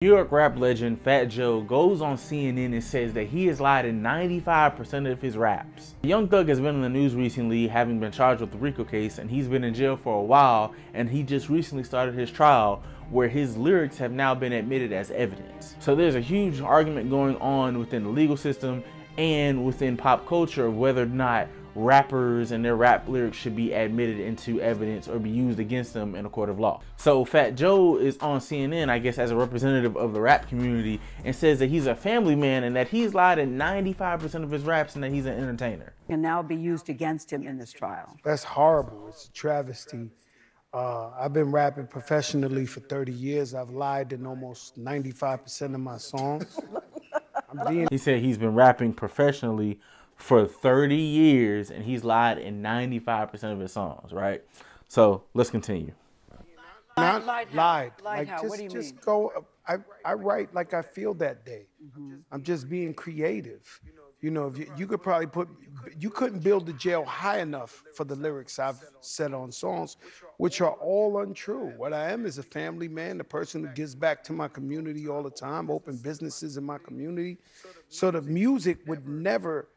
New York rap legend Fat Joe goes on CNN and says that he has lied in 95% of his raps. Young Thug has been in the news recently, having been charged with the RICO case, and he's been in jail for a while, and he just recently started his trial where his lyrics have now been admitted as evidence. So there's a huge argument going on within the legal system and within pop culture of whether or not rappers and their rap lyrics should be admitted into evidence or be used against them in a court of law. So Fat Joe is on CNN, I guess, as a representative of the rap community, and says that he's a family man and that he's lied in 95% of his raps and that he's an entertainer. Can now be used against him in this trial. That's horrible. It's a travesty. I've been rapping professionally for 30 years. I've lied in almost 95% of my songs. He said he's been rapping professionally for 30 years and he's lied in 95% of his songs, right? So let's continue. Not lied. Lied how? What do you just mean? go. I write like I feel that day. I'm just being creative. You know, if you could probably you couldn't build the jail high enough for the lyrics I've said on songs, which are all untrue. What I am is a family man, the person who gives back to my community all the time, open businesses in my community. So the music would never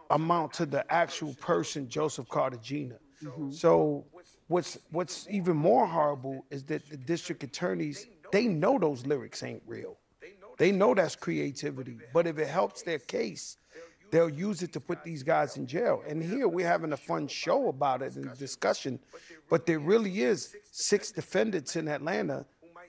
amount to the actual person, Joseph Cartagena. So what's even more horrible is that the district attorneys, they know those lyrics ain't real. They know that's creativity, but if it helps their case, they'll use it to put these guys in jail. And here we're having a fun show about it and discussion, but there really is 6 defendants in Atlanta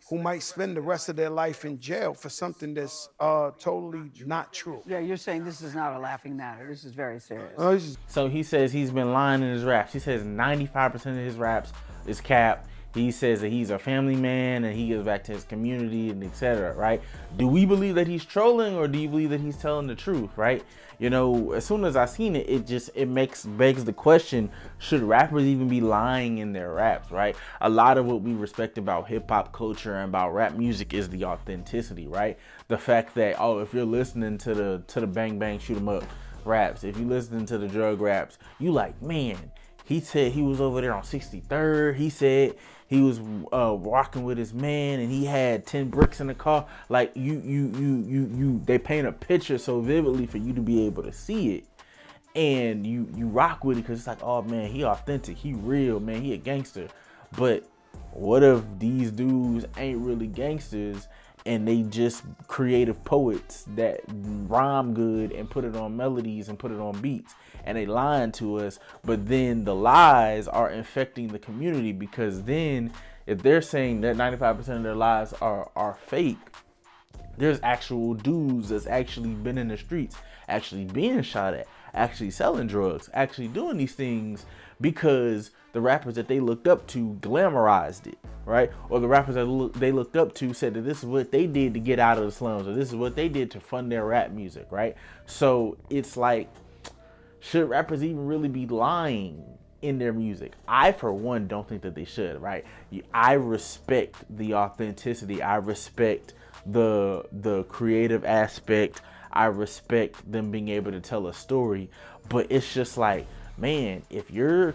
who might spend the rest of their life in jail for something that's totally not true. Yeah, you're saying this is not a laughing matter. This is very serious. So he says he's been lying in his raps. He says 95% of his raps is cap. He says that he's a family man and he gives back to his community and etc. Right? Do we believe that he's trolling or do you believe that he's telling the truth? Right? You know, as soon as I seen it, it begs the question: should rappers even be lying in their raps? Right? A lot of what we respect about hip hop culture and about rap music is the authenticity. Right? The fact that if you're listening to the bang bang shoot 'em up raps, if you listening to the drug raps, you like, man, he said he was over there on 63rd. He said he was walking with his man and he had 10 bricks in the car. Like they paint a picture so vividly for you to be able to see it. And you rock with it because it's like, oh man, he authentic, he real, man, he a gangster. But what if these dudes ain't really gangsters and they just creative poets that rhyme good and put it on melodies and put it on beats, and they lying to us, but then the lies are infecting the community, because then if they're saying that 95% of their lies are fake, there's actual dudes that's actually been in the streets, actually being shot at, actually selling drugs, actually doing these things because the rappers that they looked up to glamorized it, right? Or the rappers that they looked up to said that this is what they did to get out of the slums, or this is what they did to fund their rap music, right? So it's like, should rappers even really be lying in their music? I, for one, don't think that they should, right? I respect the authenticity. I respect the creative aspect. I respect them being able to tell a story, but it's just like, man, if you're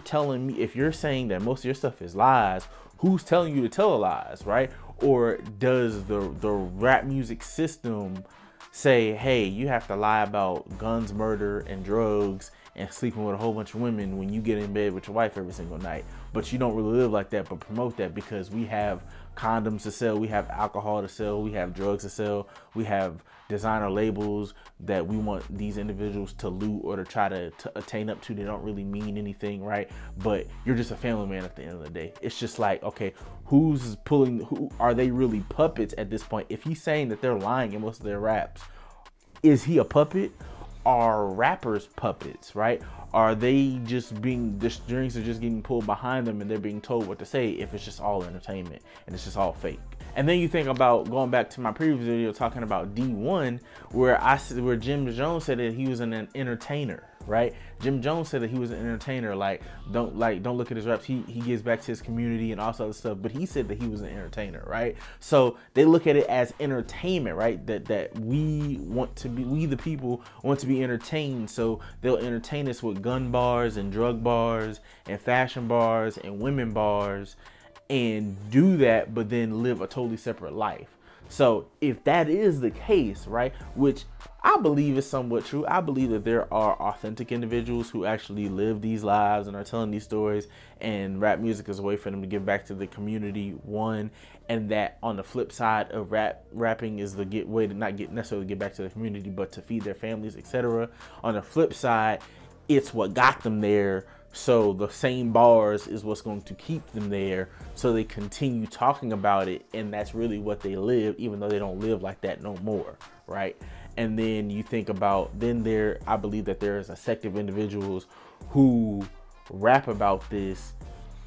saying that most of your stuff is lies, who's telling you to tell lies, right? Or does the rap music system say, hey, you have to lie about guns, murder, and drugs and sleeping with a whole bunch of women when you get in bed with your wife every single night, but you don't really live like that, but promote that because we have condoms to sell, we have alcohol to sell, we have drugs to sell, we have designer labels that we want these individuals to loot or to try to attain up to. They don't really mean anything, right? But you're just a family man at the end of the day. It's just like, okay, who are they really puppets at this point? If he's saying that they're lying in most of their raps, is he a puppet? Are rappers puppets, right? Are they just the strings are just getting pulled behind them and they're being told what to say if it's just all entertainment and it's just all fake? And then you think about going back to my previous video talking about D1, where Jim Jones said that he was an entertainer, right? Jim Jones said that he was an entertainer. Don't look at his raps. He gives back to his community and all this other stuff. But he said that he was an entertainer, right? So they look at it as entertainment, right? That we the people want to be entertained. So they'll entertain us with gun bars and drug bars and fashion bars and women bars, and do that, but then live a totally separate life. So if that is the case, right, which I believe is somewhat true, I believe that there are authentic individuals who actually live these lives and are telling these stories, and rap music is a way for them to give back to the community, one, and that on the flip side of rapping is the way to not necessarily get back to the community, but to feed their families, etc. On the flip side, it's what got them there. So the same bars is what's going to keep them there. So they continue talking about it, and that's really what they live, even though they don't live like that no more, right? And then you think about, I believe that there is a sect of individuals who rap about this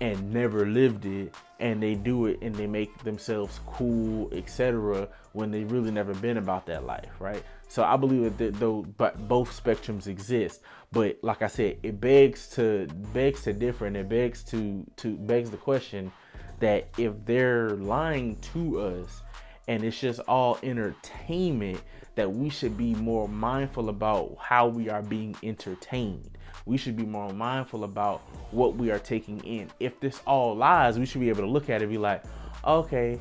and never lived it, and they do it and they make themselves cool, etc., when they really never been about that life, right? So I believe that but both spectrums exist. But like I said, it begs to differ, and it begs the question that if they're lying to us and it's just all entertainment, that we should be more mindful about how we are being entertained. We should be more mindful about what we are taking in. If this all lies, we should be able to look at it and be like, okay,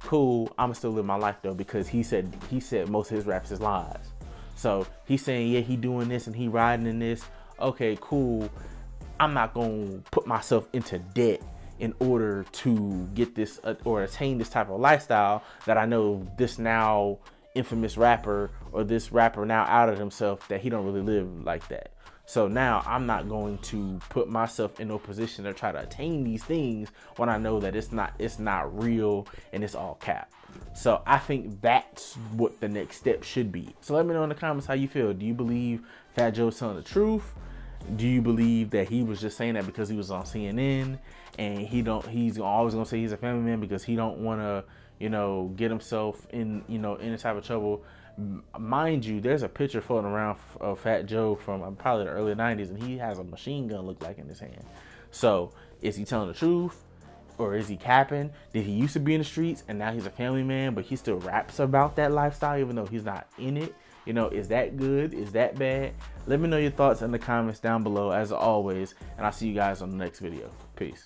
cool, I'm still live my life though, because he said most of his raps is lies. So he's saying, yeah, he doing this and he riding in this. Okay, cool. I'm not gonna put myself into debt in order to get this or attain this type of lifestyle that I know this now infamous rapper or this rapper now outed himself that he don't really live like that. So now I'm not going to put myself in no position to try to attain these things when I know that it's not real and it's all cap. So I think that's what the next step should be. So let me know in the comments how you feel. Do you believe Fat Joe's telling the truth? Do you believe that he was just saying that because he was on CNN and he's always gonna say he's a family man because he don't want to, get himself in, any type of trouble? Mind you, there's a picture floating around of Fat Joe from probably the early 90s, and he has a machine gun look like in his hand. So is he telling the truth, or is he capping? Did he used to be in the streets and now he's a family man, but he still raps about that lifestyle even though he's not in it? Is that good? Is that bad? Let me know your thoughts in the comments down below as always, and I'll see you guys on the next video. Peace.